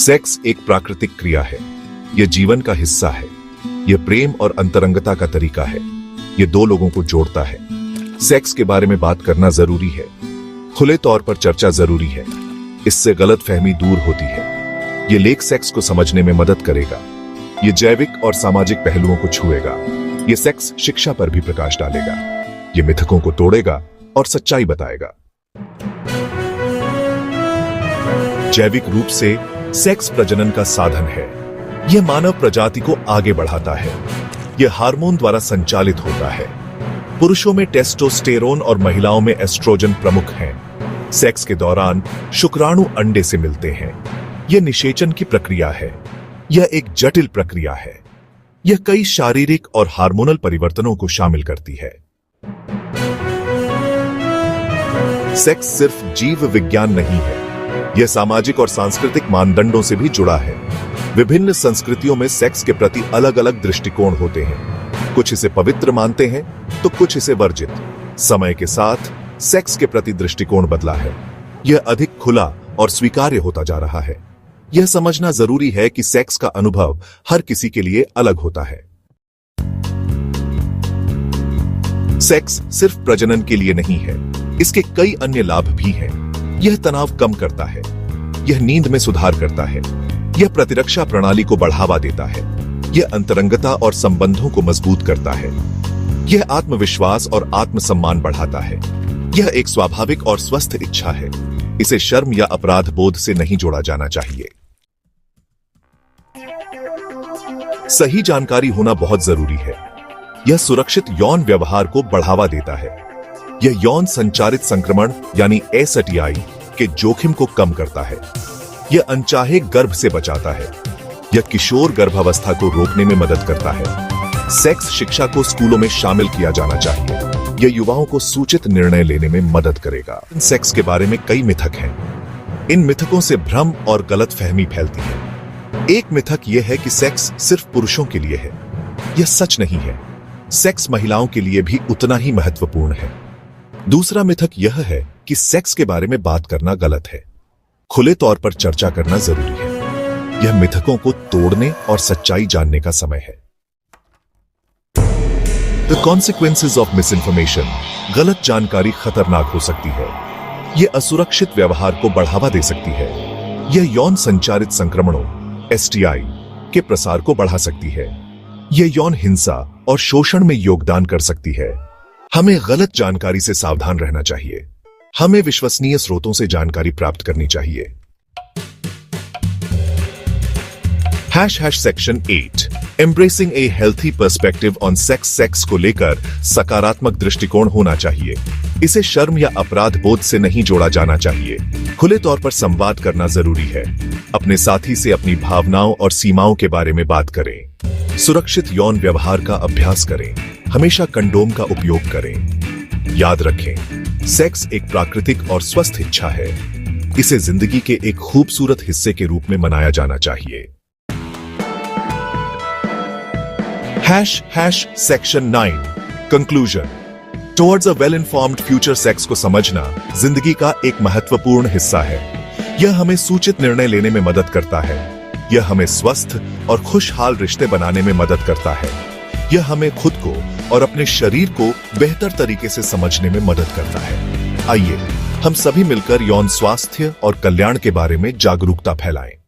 Sex एक प्राकृतिक क्रिया है। यह जीवन का हिस्सा है। यह प्रेम और अंतरंगता का तरीका है। यह दो लोगों को जोड़ता है। सेक्स के बारे में बात करना जरूरी है। खुले तौर पर चर्चा जरूरी है। इससे गलतफहमी दूर होती है। यह लेख सेक्स को समझने में मदद करेगा। यह जैविक और सामाजिक पहलुओं को छुएगा। यह सेक्स शिक्षा पर भी प्रकाश डालेगा। यह मिथकों को तोड़ेगा और सच्चाई बताएगा। जैविक रूप से सेक्स प्रजनन का साधन है। यह मानव प्रजाति को आगे बढ़ाता है। यह हार्मोन द्वारा संचालित होता है। पुरुषों में टेस्टोस्टेरोन और महिलाओं में एस्ट्रोजन प्रमुख हैं। सेक्स के दौरान शुक्राणु अंडे से मिलते हैं। यह निषेचन की प्रक्रिया है। यह एक जटिल प्रक्रिया है। यह कई शारीरिक और हार्मोनल परिवर्तनों को शामिल करती है। सेक्स सिर्फ जीव विज्ञान नहीं है। यह सामाजिक और सांस्कृतिक मानदंडों से भी जुड़ा है। विभिन्न संस्कृतियों में सेक्स के प्रति अलग अलग दृष्टिकोण होते हैं। कुछ इसे पवित्र मानते हैं तो कुछ इसे वर्जित। समय के साथ सेक्स के प्रति दृष्टिकोण बदला है। यह अधिक खुला और स्वीकार्य होता जा रहा है। यह समझना जरूरी है कि सेक्स का अनुभव हर किसी के लिए अलग होता है। सेक्स सिर्फ प्रजनन के लिए नहीं है। इसके कई अन्य लाभ भी हैं। यह तनाव कम करता है। यह नींद में सुधार करता है। यह प्रतिरक्षा प्रणाली को बढ़ावा देता है। यह अंतरंगता और संबंधों को मजबूत करता है। यह आत्मविश्वास और आत्मसम्मान बढ़ाता है। यह एक स्वाभाविक और स्वस्थ इच्छा है। इसे शर्म या अपराध बोध से नहीं जोड़ा जाना चाहिए। सही जानकारी होना बहुत जरूरी है। यह सुरक्षित यौन व्यवहार को बढ़ावा देता है। यह यौन संचारित संक्रमण यानी एसटीआई के जोखिम को कम करता है। यह अनचाहे गर्भ से बचाता है। यह किशोर गर्भावस्था को रोकने में मदद करता है। सेक्स शिक्षा को स्कूलों में शामिल किया जाना चाहिए। यह युवाओं को सूचित निर्णय लेने में मदद करेगा। सेक्स के बारे में कई मिथक हैं। इन मिथकों से भ्रम और गलतफहमी फैलती है। एक मिथक यह है कि सेक्स सिर्फ पुरुषों के लिए है। यह सच नहीं है। सेक्स महिलाओं के लिए भी उतना ही महत्वपूर्ण है। दूसरा मिथक यह है कि सेक्स के बारे में बात करना गलत है। खुले तौर पर चर्चा करना जरूरी है। यह मिथकों को तोड़ने और सच्चाई जानने का समय है। The consequences of misinformation, गलत जानकारी खतरनाक हो सकती है। यह असुरक्षित व्यवहार को बढ़ावा दे सकती है। यह यौन संचारित संक्रमणों एसटीआई के प्रसार को बढ़ा सकती है। यह यौन हिंसा और शोषण में योगदान कर सकती है। हमें गलत जानकारी से सावधान रहना चाहिए। हमें विश्वसनीय स्रोतों से जानकारी प्राप्त करनी चाहिए। Section 8 embracing a healthy perspective on sex. Sex को लेकर सकारात्मक दृष्टिकोण होना चाहिए। इसे शर्म या अपराध बोध से नहीं जोड़ा जाना चाहिए। खुले तौर पर संवाद करना जरूरी है। अपने साथी से अपनी भावनाओं और सीमाओं के बारे में बात करें। सुरक्षित यौन व्यवहार का अभ्यास करें। हमेशा कंडोम का उपयोग करें। याद रखें, सेक्स एक प्राकृतिक और स्वस्थ इच्छा है। इसे जिंदगी के एक खूबसूरत हिस्से के रूप में मनाया जाना चाहिए। Section 9 conclusion towards a well informed future. Sex को समझना जिंदगी का एक महत्वपूर्ण हिस्सा है। यह हमें सूचित निर्णय लेने में मदद करता है। यह हमें स्वस्थ और खुशहाल रिश्ते बनाने में मदद करता है। यह हमें खुद को और अपने शरीर को बेहतर तरीके से समझने में मदद करता है। आइए हम सभी मिलकर यौन स्वास्थ्य और कल्याण के बारे में जागरूकता फैलाएं।